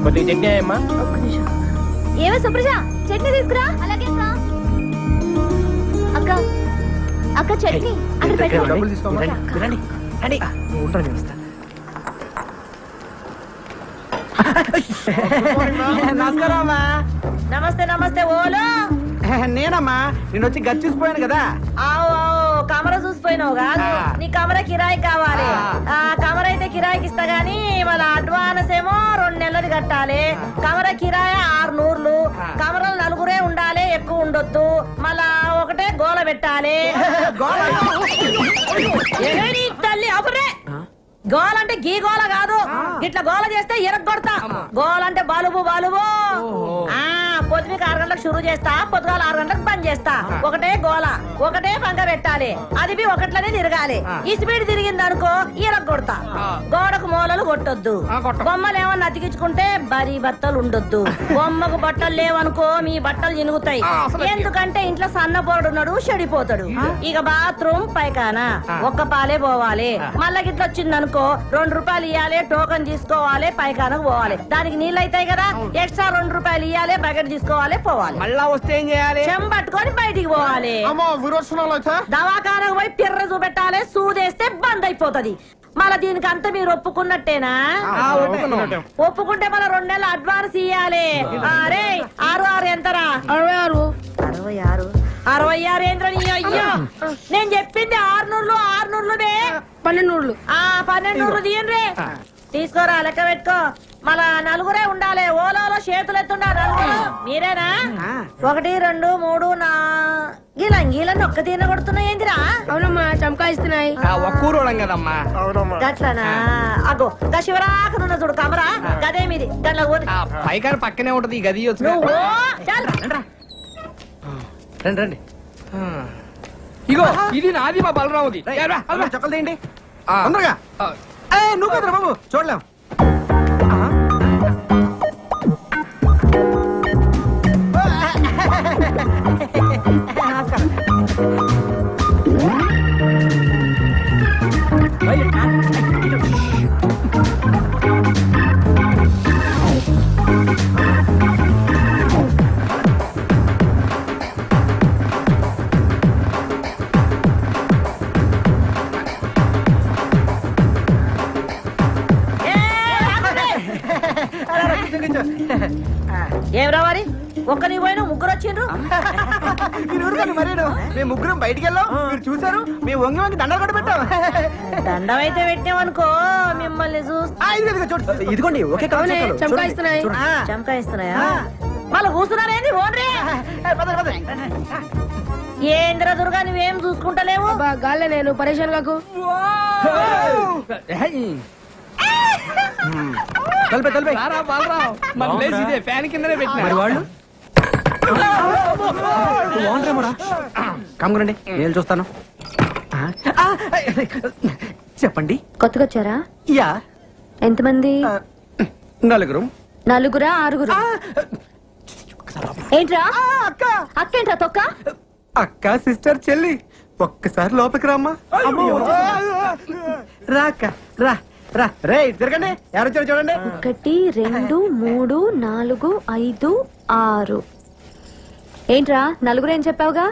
కొద్దిగా చట్నీ అమ్మా. ఏమో సుప్రజ చట్నీ తీసుకురా. అలాగే అక్క అక్క చట్నీ నమస్కారమ్మా. నమస్తే నమస్తే. ఓలో నేనమ్మా, నేను వచ్చి గచ్చిపోయాను కదా. ఆవు కమర చూసిపోయినావు కాదు, నీ కమర కిరాయి కావాలి. కమర అయితే కిరాయికి ఇస్తా గానీ మళ్ళీ అడ్వాన్స్ ఏమో 2 నెలలు కట్టాలి. కమర కిరాయి 600. కమరలు 4 ఉండాలి, ఎక్కువ ఉండొద్దు. మళ్ళా ఒకటే గోల పెట్టాలి. తల్లి అప్పుడే గోల అంటే గీ గోల కాదు, ఇట్లా గోల చేస్తే ఎరగొడతా. గోల అంటే బలుబు బలుబు. పొద్దుకి 6 గంటలకు షురు చేస్తా, పొద్దుగాల 6 గంటలకు బంద్ చేస్తా. ఒకటే గోల, ఒకటే పంక పెట్టాలి. అది ఒకట్లనే తిరగాలి. ఈ స్పీడ్ తిరిగింది అనుకో ఎరగొడతా. గోడకు మూలలు కొట్టొద్దు. బొమ్మలు ఏమన్నా అతికించుకుంటే బరీ బట్టలు ఉండొద్దు. బొమ్మకు బట్టలు లేవనుకో మీ బట్టలు చినుగుతాయి. ఎందుకంటే ఇంట్లో సన్నపోడున్నాడు, చెడిపోతాడు. ఇక బాత్రూమ్ పైకానా ఒక్క పాలే పోవాలి. మళ్ళా గిట్ల వచ్చిందనుకో 2 రూపాయలు ఇవ్వాలి, టోకన్ తీసుకోవాలి, పైకానకు పోవాలి. దానికి నీళ్ళు అవుతాయి కదా, ఎక్స్ట్రా 2 రూపాయలు ఇవ్వాలి, బకెట్ తీసుకోవాలి, పోవాలి. మళ్ళా వస్తే ఏం చేయాలి? చెంబట్టుకొని బయటికి పోవాలి. దవాఖానకు పోయి పిర్ర చూపెట్టాలి. సూదేస్తే బంద్ అయిపోతది. మళ్ళా దీనికి అంతా మీరు ఒప్పుకున్నట్టేనా? ఒప్పుకుంటే మళ్ళీ 2 నెలలు అడ్వాన్స్ ఇయ్యాలి. అరే 6 ఎంతరా? 66. 66 ఏంద్రని? అయ్యో నేను చెప్పింది 600. 1200. 1200 తీయండి. తీసుకోరా, లెక్క పెట్టుకో. మళ్ళా 4 ఉండాలి. ఓలో చేతులు ఎత్తుండా 4. మీరేనా? 1 2 3 4 గీలని ఒక్క తీన కొడుతున్నాయి ఏంటిరా? అవునమ్మా, చంకాయిస్తున్నాయి. గట్లనా? అగో గా శివరాకనున్న చూడు కమరా, గదే మీది. గట్ల పైకారు పక్కనే ఉంటది ఈ గది. రండి. ఇగో ఇది నాది, మా బలరాముది. చక్కలు తీయండి తొందరగా. నువ్వు కదరా బాబు, చూడలేం. ఏం రావాలి? ఒక్క నీ పోయినా 3 వచ్చిండ్రు. మేము 3 బయటికి వెళ్ళాం, మీరు చూసారు. మేము వంగి దండలు కూడా పెట్టాం. దండం అయితే పెట్టామనుకో మిమ్మల్ని ఇదిగోండి. చంకాయిస్తున్నాయా? మళ్ళీ కూర్చున్నారేంది? ఓన్రే ఏంద్ర దుర్గా, నువ్వేం చూసుకుంటలేవు? గాల్లే నేను పరేషాన్ కాకు. ఫ్యాన్ కిందనే పెట్టిన వాళ్ళు. కమ్మురండి, నేను చూస్తాను. చెప్పండి. కొత్తగా వచ్చారా? యా. ఎంతమంది? 4. 6 ఏంట్రా? అక్కేంట్రా తొక్క? అక్క, సిస్టర్, చెల్లి. ఒక్కసారి లోపలికి రామ్మా. రాక రా రా. రే తిరగండి, ఎవరు వచ్చారు చూడండి. 1 2 3 4 5 6. ఏంట్రా 4 ఏం చెప్పావుగా?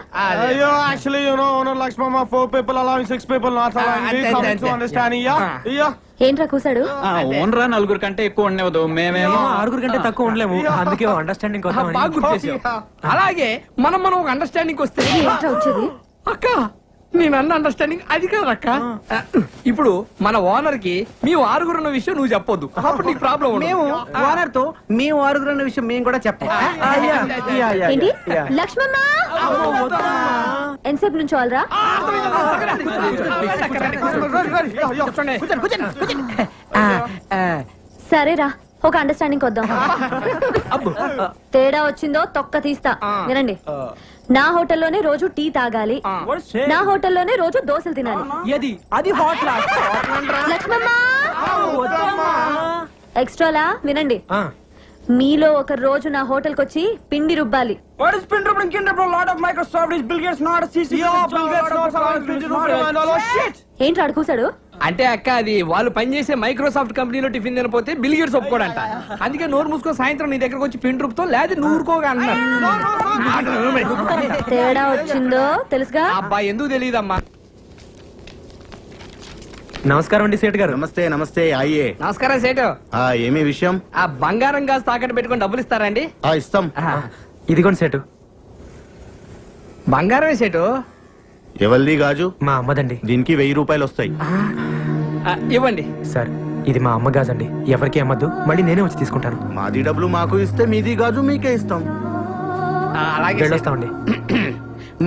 అయ్యో actually you know owner Lakshmamma 4 people allowing 6 people not allowing. Come to understanding. Yeah ఏంట్రా కూసాడు? ఓనరా 4 కంటే ఎక్కువ ఉండేవద్దు, మేమేమో 6 కంటే తక్కువ ఉండలేము. అందుకే అండర్స్టాండింగ్. అలాగే మనం ఒక అండర్స్టాండింగ్ వస్తే ఏంట్రా వచ్చేది? అక్క, నేను అన్న అండర్స్టాండింగ్ అది కాదక్క. ఇప్పుడు మన ఓనర్ కి మీ 6 ఉన్న విషయం నువ్వు చెప్పొద్దు, అప్పుడు నీకు ప్రాబ్లం. మేము ఓనర్ తో మీ 6 ఉన్న విషయం మేము కూడా చెప్పాం. ఏంటి లక్ష్మమ్మ? ఎంతసేపు నుంచి వాళ్ళరా? సరేరా, ఒక అండర్స్టాండింగ్ వద్దాం. తేడా వచ్చిందో తొక్క తీస్తా. వినండి, నా హోటల్లోనే రోజు టీ తాగాలి, నా హోటల్లోనే రోజు దోశలు తినాలి. లక్ష్మమ్మ ఎక్స్ట్రాలా వినండి, మీలో ఒక రోజు నా హోటల్ కొచ్చి పిండి రుబ్బాలి. ఏంటి అడుగుసాడు? అంటే అక్క అది వాళ్ళు పనిచేసే మైక్రోసాఫ్ట్ కంపెనీలో టిఫిన్ తినపోతే బిల్ గేట్స్ ఒప్పుకోడంట. అందుకే నోరు మూసుకొని సాయంత్రం నీ దగ్గరకు వచ్చి పిండి రూపుతో లేదా నువ్వు ఊరుకోగా అన్నారు. తేడా వచ్చిందో తెలుసుగా. అబ్బా ఎందుకు తెలియదమ్మా. నమస్కారం అండి సేటు గారు. నమస్తే నమస్తే అయ్యే. నమస్కారం సేటు. ఏమీ విషయం? ఆ బంగారం గాజు తాకట్టు పెట్టుకొని డబ్బులు ఇస్తారండి? ఇస్తాం. ఇదిగోండి సేటు. బంగారమే సేటు. ఎవరిది గాజు? మా అమ్మదండి. దీనికి 1000 రూపాయలు వస్తాయి. ఇవ్వండి సార్ ఇది మా అమ్మ గాజండి, ఎవరికి అమ్మద్దు, మళ్ళీ నేనే వచ్చి తీసుకుంటాను. మాది డబ్బులు మాకు ఇస్తే మీది గాజు మీకే ఇస్తాం. అలాగే వెళ్ళొస్తామండి.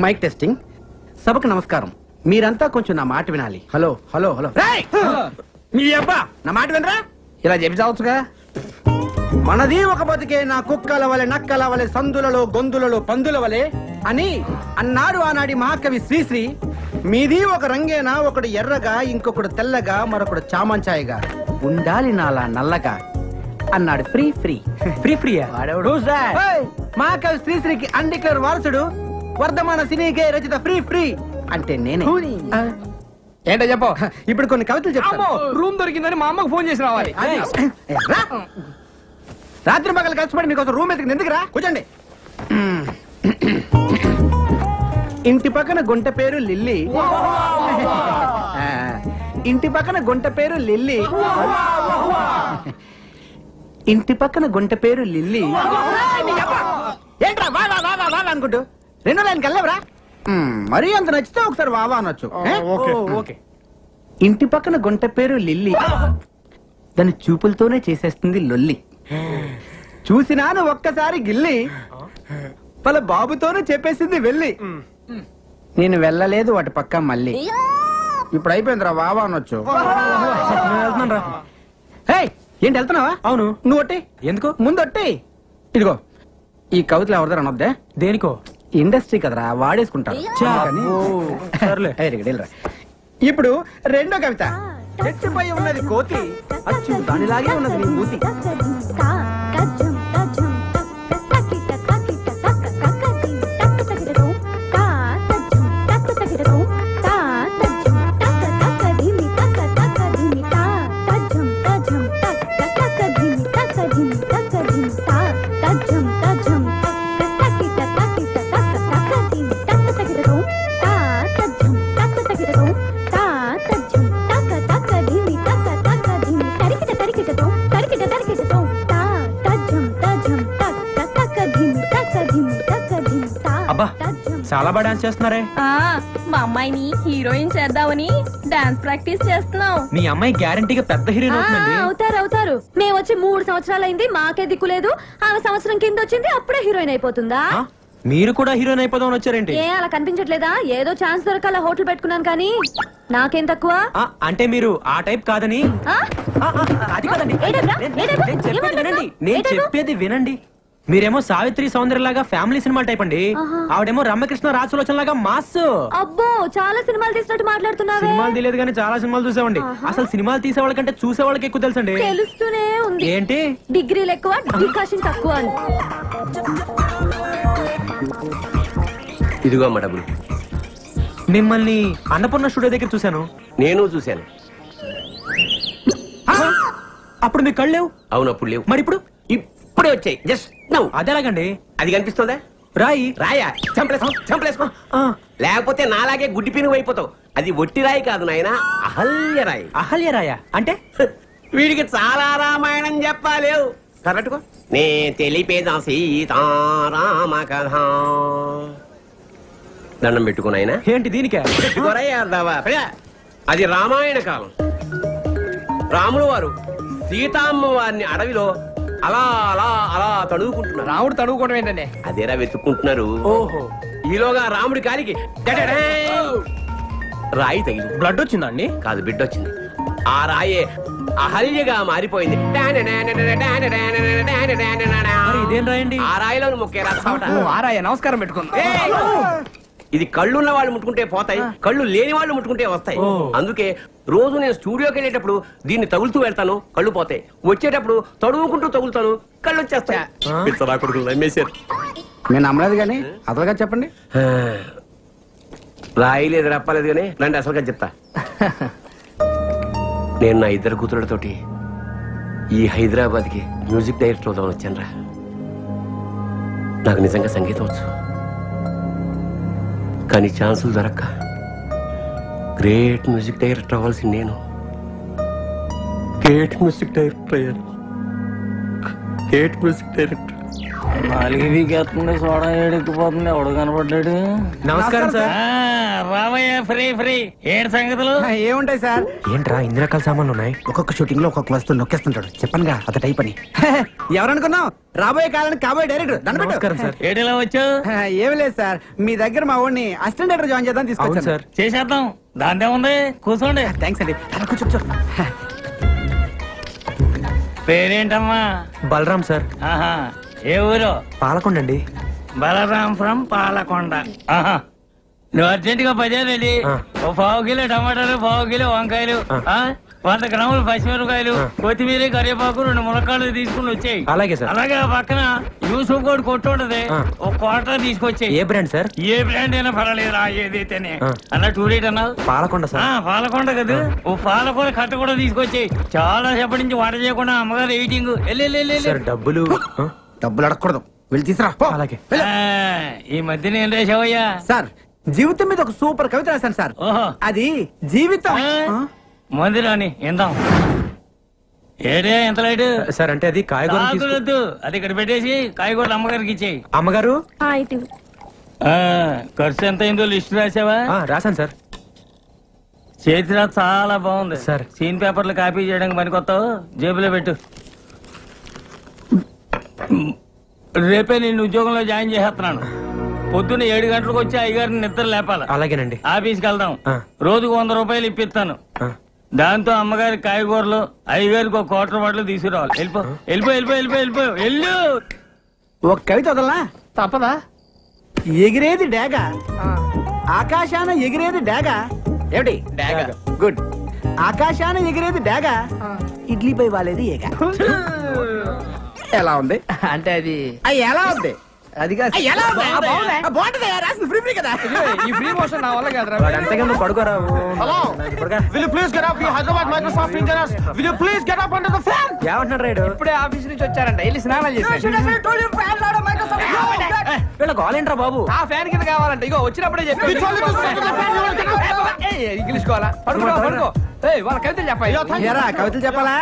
Mic testing. సభకు నమస్కారం. మీరంతా కొంచెం నా మాట వినాలి. Hello hello hello. మీ అబ్బా నా మాట వినరా? ఇలా చెప్పి చావచ్చుగా. మనది ఒక బతికే నా కుక్కల వలె నక్కల వలె సందులలో గొంతులలో పందుల వలె అని అన్నాడు ఆనాడి మహాకవి శ్రీశ్రీ. మీది ఒక రంగేనా, ఒకడు ఎర్రగా, ఇంకొకడు తెల్లగా, మరొకడు చామంచాయగా, ఉండాలి నాలా నల్లగా అన్నాడు ఫ్రీ ఫ్రీ ఫ్రీ ఫ్రీ. మహాకవి శ్రీశ్రీకి అన్డిక్లేర్ వారసుడు, వర్ధమాన సినీకే రచిత ఫ్రీ ఫ్రీ అంటే నేనే. ఏంటో చెప్పు. ఇప్పుడు కొన్ని కవితలు చెప్తాను. రూమ్ దొరికిందని మా అమ్మకు ఫోన్ చేసి రావాలి. రా. రాత్రి పగలు కష్టపడి మీకోసం రూమ్ ఎత్తుకుని ఎందుకురా? కూర్చోండి. ఇంటి పక్కన గుంట పేరు లిల్లీ. ఇంటి పక్కన గుంట పేరు లిల్లీ. ఇంటి పక్కన గుంట పేరు లిల్లీ. ఏంట్రా వా వా వా వా అనుకుంటూ రెండో లైన్కి వెళ్ళవరా? మరీ అంత నచ్చితే ఒకసారి వావా అనొచ్చు. ఓకే. ఇంటి పక్కన గుంట పేరు లిల్లీ, దాని చూపులతోనే చేసేస్తుంది లొల్లి. చూసినాను ఒక్కసారి గిల్లి, వాళ్ళ బాబుతోనే చెప్పేసింది వెళ్ళి. నేను వెళ్ళలేదు వాటి పక్క మళ్ళీ. ఇప్పుడు అయిపోయిందిరా వావా అనొచ్చు. ఏంటి వెళ్తున్నావా? అవును. నువ్వు ఒట్టి ఎందుకు? ముందు ఒట్టి. ఇదిగో ఈ కవితలు ఎవరిదారు అనొద్దే. దేనికో? ఇండస్ట్రీ కదరా, వాడేసుకుంటారు. ఇప్పుడు రెండో కవిత. చెట్టుపై ఉన్నది కోతి, అచ్చు దానిలాగే ఉన్నది నీ మూతి. చాలా బాగా డాన్స్ చేస్తున్నారే. మా అమ్మాయిని హీరోయిన్ చేద్దామని డాన్స్ ప్రాక్టీస్ చేస్తున్నాం. మీ అమ్మాయి గ్యారంటీగా పెద్ద హీరోయిన్ అవుతుంది. అవుతారు. మేము వచ్చి 3 సంవత్సరాలైంది, మాకే దిక్కులేదు. ఆమె సంవత్సరం కింద వచ్చింది, అప్పుడే హీరోయిన్ అయిపోతుందా? మీరు కూడా హీరోయిన్ అయిపోదామని వచ్చారేంటి? ఏ అలా కనిపించట్లేదా? ఏదో ఛాన్స్ దొరకాల హోటల్ పెట్టుకున్నాను కానీ నాకేం తక్కువ. అంటే మీరు ఆ టైప్ కాదని. అది కాదండి, నేను చెప్పేది వినండి. మీరేమో సావిత్రి సౌందర్యలాగా ఫ్యామిలీ సినిమా టైప్ అండి, ఆవిడేమో రమ్యకృష్ణ రాజసులోచన లాగా మాస్. అబ్బో చాలా సినిమాలు తీసినట్టు మాట్లాడుతున్నారు. సినిమాలు తీయలేదు కానీ చాలా సినిమాలు చూసామండి. అసలు సినిమాలు తీసే వాళ్ళకంటే చూసే వాళ్ళకి ఎక్కువ తెలుసండి. తెలుస్తూనే ఉంది. ఏంటి? డిగ్రీలు ఎక్కువ, డికాషన్ తక్కువ అని. ఇదిగో అమ్మ డబ్బులు. మిమ్మల్ని అన్నపూర్ణ స్టూడియో దగ్గర చూశాను. నేను చూశాను. అప్పుడు మీ కళ్ళు లేవు. అవును అప్పుడు లేవు. మరి ఇప్పుడు? ఇప్పుడే వచ్చాయి. Just now. అదేలాగండి? అది కనిపిస్తుందా? రాయి. రాయా? చంపలేసుకో. లేకపోతే నాలాగే గుడ్డి పినుగు అయిపోతావు. అది ఒట్టి రాయి కాదు నాయన, అహల్య రాయి. అహల్య రాయ అంటే? వీడికి చాలా రామాయణం చెప్పాలేవు. కరెక్ట్కో. నే తెలిపేదా సీతారామ కథ. దండం పెట్టుకున్నాయన. ఏంటి దీనికే? అది రామాయణ కాలం. రాముడు వారు సీతామ్మ వారిని అడవిలో అలా అలా అలా తడువుకుంటున్నారు. రాముడు తడువుకోవడం ఏంటండి? అదేరా వెతుక్కుంటున్నారు. ఓహో. ఈలోగా రాముడి కాలికి రాయి తగిలి బ్లడ్ వచ్చిందండి? కాదు, బిడ్డ వచ్చింది. ఆ రాయే అహల్యగా మారిపోయింది. ఇదేం రాయండి? ఆ రాయిలో ముక్కేరా. నమస్కారం పెట్టుకుంది. ఇది కళ్ళున్న వాళ్ళు ముట్టుకుంటే పోతాయి, కళ్ళు లేని వాళ్ళు ముట్టుకుంటే వస్తాయి. అందుకే రోజు నేను స్టూడియోకి వెళ్ళేటప్పుడు దీన్ని తగులుతూ వెళ్తాను, కళ్ళు పోతాయి. వచ్చేటప్పుడు తడువుకుంటూ తగులుతాను, కళ్ళు వచ్చేస్తాయి. నేను నమ్మలేదు కానీ అసలుగా చెప్పండి. రాయలేదు రప్పలేదు కానీ రండి అసలుగా చెప్తా. నేను నా ఇద్దరు కూతురులతోటి ఈ హైదరాబాద్కి మ్యూజిక్ డైరెక్టర్ అవుదామని వచ్చానురా. నాకు నిజంగా సంగీతం వచ్చు, కానీ ఛాన్సులు దొరక్క గ్రేట్ మ్యూజిక్ డైరెక్టర్ అవ్వాల్సి నేను గ్రేట్ మ్యూజిక్ డైరెక్టర్ అయ్యాను. Great music director. నాలుగు వీకేస్తుంది, సోడా ఏడెక్కిపోతుంది. ఎవడు కనపడ్డాడు? నమస్కారం సార్. రావయ్యా ఫ్రీ ఫ్రీ. ఏడు సంగతులు ఏముంటాయి సార్? ఏంట్రా ఇన్ని రకాల సామాన్లు ఉన్నాయి? ఒక్కొక్క షూటింగ్ లో ఒక్కొక్క వస్తువు నొక్కేస్తుంటాడు. చెప్పనుగా అత టైప్ అని. ఎవరనుకున్నావు? రాబోయే కాలానికి కాబోయే డైరెక్టర్. నమస్కారం సార్. ఏడిలా వచ్చావు? ఏమి లేదు సార్, మీ దగ్గర మా వాడిని అసిస్టెంట్ డైరెక్టర్ జాయిన్ చేద్దాం తీసుకొచ్చాను సార్. చేసేద్దాం, దాందే ఉంది. కూర్చోండి. థ్యాంక్స్ అండి. కూర్చో. పేరేంటమ్మా? బలరాం సార్. ఆహా, ఏ ఊరు? పాలకొండ అండి. బలరాం ఫ్రమ్ పాలకొండ. ఆహా, నువ్వు అర్జెంట్ గా 10 వెళ్ళి ఓ 1/2 కిలో టమాటాలు, 1/2 కిలో వంకాయలు, 100 గ్రాములు పచ్చిమిరపకాయలు, కొత్తిమీర, కరివేపాకు, 2 ములక్కాళ్ళు తీసుకుని వచ్చాయి. అలాగే సార్. అలాగే ఆ పక్కన యూసుఫ్ కోడ్ కొట్టుంటది, ఒక క్వార్టర్ తీసుకొచ్చాయి. ఏ బ్రాండ్ సార్? ఏ బ్రాండ్ అయినా పర్వాలేదు, ఏదైతేనే. అన్న టూరేట్ అన్నావు? పాలకొండ సార్. పాలకొండ కదా. ఓ పాలకొండ కట్ట కూడా తీసుకొచ్చాయి. చాలా సేపటి నుంచి వంట చేయకుండా అమ్మగారు ఎయిటింగ్. డబ్బులు డబ్బులు అడగకూడదు, వెళ్ళి తీసురా. అలాగే. ఈ మధ్యన ఏం రాసావయ్యా? సార్, జీవితం మీద ఒక సూపర్ కవిత రాశాను సార్. ఓహో, అది జీవితం. మందిరాని ఇందాం. ఏడే ఎంత లైట్ సార్? అంటే అది కాయగూరలు. అది ఇక్కడ పెట్టేసి కాయగూరలు అమ్మగారికి ఇచ్చేయి. అమ్మగారు ఖర్చు ఎంత అయిందో లిస్ట్ రాసావా? రాశాను సార్. చేతిరా చాలా బాగుంది సార్. సీన్ పేపర్లు కాపీ చేయడానికి పనికొత్తావు, జేబులో పెట్టు. రేపే నేను ఉద్యోగంలో జాయిన్ చేసేస్తున్నాను. పొద్దున్న 7 గంటలకు వచ్చి అయ్యగారిని నిద్ర లేపాలి. అలాగేనండి. ఆఫీస్కి వెళ్దాం. రోజుకు 100 రూపాయలు ఇప్పిస్తాను. దాంతో అమ్మగారి కాయగూరలు, అయ్యగారికి ఒక క్వార్టర్ బాటిల్ తీసుకురావాలి. వెళ్ళిపో వెళ్ళిపో వెళ్ళిపో వెళ్ళిపో వెళ్ళిపో వెళ్ళు. ఒక కవిత వదలనా? తప్పదా? ఎగిరేది డాగ, ఆకాశాన ఎగిరేది డాగ. ఏమిటి డాగ? గుడ్. ఆకాశాన ఎగిరేది డాగ, ఇడ్లీపై వాలేది ఏగ. ఎలా ఉంది? అంటే అది ఎలా ఉంది? అది కాదు. ఈ ఫ్రీ మోషన్ నా వల్ల కాదురా. అంతేగా పడుకోరా. Will you please get up, you Hyderabad Microsoft engineers? Will you please get up under the fan? ఏమంటున్నాడు రైడు? ఇప్పుడే ఆఫీస్ నుంచి వచ్చారంట, వెళ్ళి స్నానాలు చేసి. వీళ్ళ గోలేంట్రా బాబు? ఆ ఫ్యాన్ కింద కావాలంట. ఇగో వచ్చినప్పుడే చెప్పి ఇంగ్లీష్ కావాలా? పడుకో పడుకో. వాళ్ళ కవితలు చెప్పాలి. కవితలు చెప్పాలా?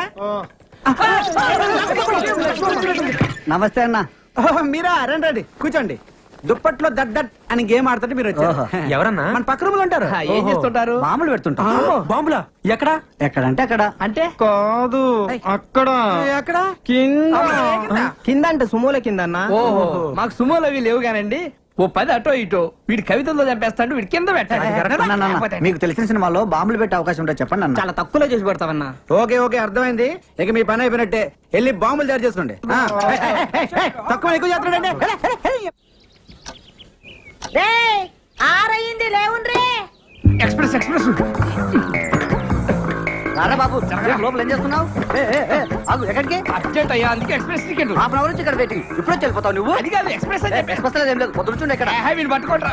నమస్తే అన్న. మీరా? రండి రండి, కూర్చోండి. దుప్పట్లో దట్ అని గేమ్ ఆడుతుంటే మీరు వచ్చారు. ఎవరన్నా? మన పక్క రూమ్ లో ఉంటారు. ఏం చేస్తుంటారు? బాంబులు పెడుతుంటారు. బాంబులా? ఎక్కడ? ఎక్కడంటే అక్కడ. అంటే కాదు, అక్కడ. ఎక్కడ? కింద అంటే సుమోల కింద అన్న. ఓహో, మాకు సుమోలు అవి లేవు కానండి. ఓ 10 అటో ఇటో. వీడి కవితల్లో చంపేస్తాడు, వీడి కింద పెట్టాలి. మీకు తెలిసిన సినిమాలో బాంబులు పెట్టే అవకాశం ఉంటుంది చెప్పండి అన్న. చాలా తక్కువలో చేసి పెడతామన్నా. ఓకే ఓకే, అర్థమైంది. ఇక మీ పని అయిపోయినట్టే. వెళ్ళి బాంబులు తయారు చేసుకోండి. తక్కువ ఎక్కువ చేస్తున్నాడండి. ఆరయింది లేవుండ్రే. Express express. బాబు లోపల ఏం చేస్తున్నావు? ఎక్కడికి? అర్జెంట్ అయ్యా, అందుకే ఎక్స్ప్రెస్ టికెట్. హాఫ్ అవర్ నుంచి ఇక్కడ వెయిటింగ్. ఇప్పుడు వెళ్ళిపోతావు నువ్వు? అది కాదు, ఎక్స్ప్రెస్ ఎక్స్ప్రెస్ ఏం లేదు, పొద్దుంటుండే ఇక్కడ. వీళ్ళు పట్టుకుంటారా?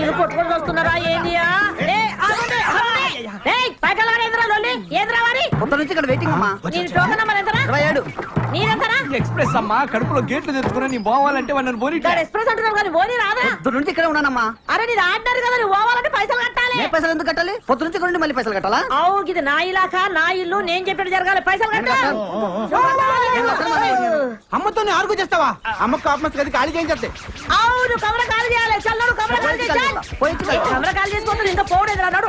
ఇల్లు కొట్టుకొని వస్తున్నారా ఏంటియా? పొద్దు నుంచి ఇక్కడ వెయిటింగ్ అమ్మా. ఎక్స్ప్రెస్ అమ్మా, కడుపులో గేట్లు తెచ్చుకున్నా నీ పోవాలంటే వాళ్ళని పోనీ. ఎక్స్ప్రెస్ అంటున్నారు కానీ పోనీ రాదా? పొద్దు నుంచి ఇక్కడ ఉన్నానమ్మా. అరే నేను ఆడినారు కదా, నువ్వు పోవాలంటే పైసలు కట్టాలి. పైసలు ఎందుకు కట్టాలి? పొద్దు నుంచి ఇక్కడ మళ్ళీ పైసలు కట్టాలా? అవు ఇది నా ఇలాకా, నా ఇల్లు, నేను చెప్పినట్టు జరగాలి. పైసలు కట్టాలి. అమ్మతో ఆర్గు చేస్తావా? అమ్మకు ఆత్మహత్య గది ఖాళీ చేయించే. అవును, కమర ఖాళీ చేయాలి. చల్లడు కమర ఖాళీ చేయాలి. కమర ఖాళీ చేసుకోవద్దు, ఇంకా పోవడేది రాడు.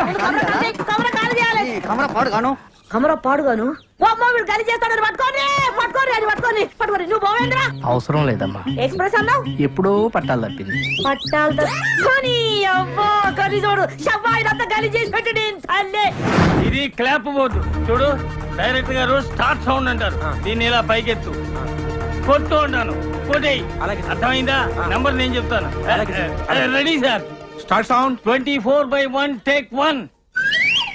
కమర ఖాళీ చేయాలి. కమర పాడుగాను. కమర పాడుగాను. వీడు ఖాళీ చేస్తాడు. పట్టుకోండి పట్టుకోండి అది పట్టుకోండి పట్టుకోండి. నువ్వు పోవేంద్రా? అవసరం లేదమ్మా. ఎక్స్ప్రెస్ అన్నావు, ఎప్పుడో పట్టాలు తప్పింది. పట్టాలు తప్పని అవ్వో కలి చూడు. షవ్వాయినంతా ఖాళీ చేసి పెట్టు. తల్లే ఇది క్లాప్ బోర్డు చూడు. డైరెక్ట్ గారు స్టార్ట్ సౌండ్ అంటారు. దీన్ని ఇలా పైకెత్తు, కొట్టు ఉంటాను. కొట్టేయి. అర్థమైందా? నంబర్ నేను చెప్తాను. Ready sir? Start sound. 24/1 take 1.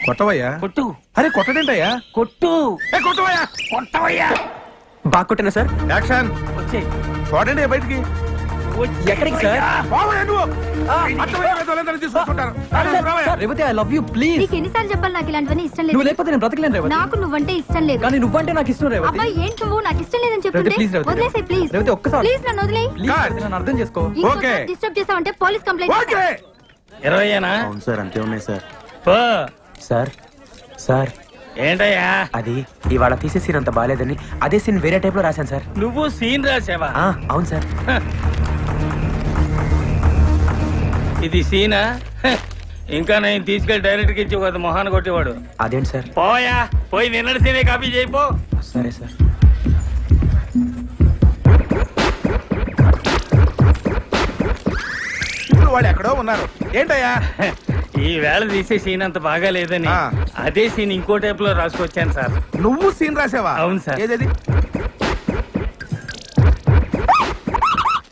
కొట్టవయ్యా. కొట్టు. అరే కొట్టడేంటయ్యా? కొట్టు. కొట్టవయ్యా. కొట్టవయ్యా. బాగా కొట్టినా సార్. యాక్షన్. వచ్చేయి. చూడండి బయటికి. ఎక్కడికి sir? Revathi I love you please. నీకు ఎన్నిసార్లు చెప్పాలి నాకు ఇలాంటివన్నీ ఇష్టం నువ్వు లేదు. లేకపోతే నేను బ్రతకలేను రేవతి. నాకు నువ్వంటే ఇష్టం లేదు. కానీ నువ్వంటే నాకు ఇష్టం రేవతి. అబ్బాయి ఏంటి నువ్వు నాకు ఇష్టం లేదని చెప్తుంటే ప్లీజ్ రేవతి. వదిలేసే ప్లీజ్. రేవతి ఒక్కసారి ప్లీజ్ నన్ను వదిలేయ్. ప్లీజ్ నన్ను అర్థం చేసుకో. ఓకే. డిస్టర్బ్ చేసావంటే పోలీస్ కంప్లైంట్ చేస్తా. 20 అవును సార్ అంతే ఉన్నాయి సార్. పో. సార్ సార్ ఏంటయ్యా అది ఇవాళ తీసే సీన్ అంత బాగాలేదని అదే సీన్ వేరే టైప్ లో రాశాను సార్. నువ్వు సీన్ రాసావా? అవును సార్. ఇది సీనా? ఇంకా నేను తీసుకెళ్లి డైరెక్ట్ ఇచ్చి ఒక మొహాన్ని కొట్టేవాడు. అదేంటి సార్? పోయా పోయి నిన్నటి సీనే కాపీ చేయిపో. సరే సార్. ఇప్పుడు వాళ్ళు ఎక్కడో ఉన్నారు. ఏంటయ్యా ఈ వేళ తీసే సీన్ అంత బాగా లేదని అదే సీన్ ఇంకో టైప్ లో రాసుకొచ్చాను సార్. నువ్వు సీన్ రాసావా? అవును సార్. ఏది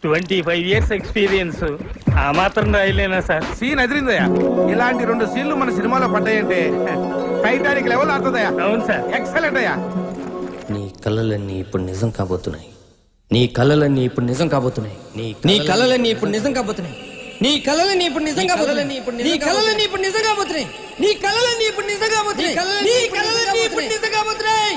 25 years ఎక్స్పీరియన్స్. ఆ మాత్రం రాయలేనా సార్? సీన్ ఎదిరిందయ్యా. ఇలాంటి 2 సీన్లు మన సినిమాలో పడ్డాయంటే టైటానిక్ లెవెల్ ఆడుతుందయ్యా. అవును సార్. ఎక్సలెంట్ అయ్యా. నీ కలలన్నీ ఇప్పుడు నిజం కాబోతున్నాయి. నీ కలలన్నీ ఇప్పుడు నిజం కాబోతున్నాయి. నీ కలలన్నీ ఇప్పుడు నిజం కాబోతున్నాయి. నీ కలలన్నీ ఇప్పుడు నిజం కాబోతున్నాయి. నీ కలలన్నీ ఇప్పుడు నిజం కాబోతున్నాయి. నీ కలలన్నీ ఇప్పుడు నిజం కాబోతున్నాయి. నీ కలలన్నీ ఇప్పుడు నిజం కాబోతున్నాయి.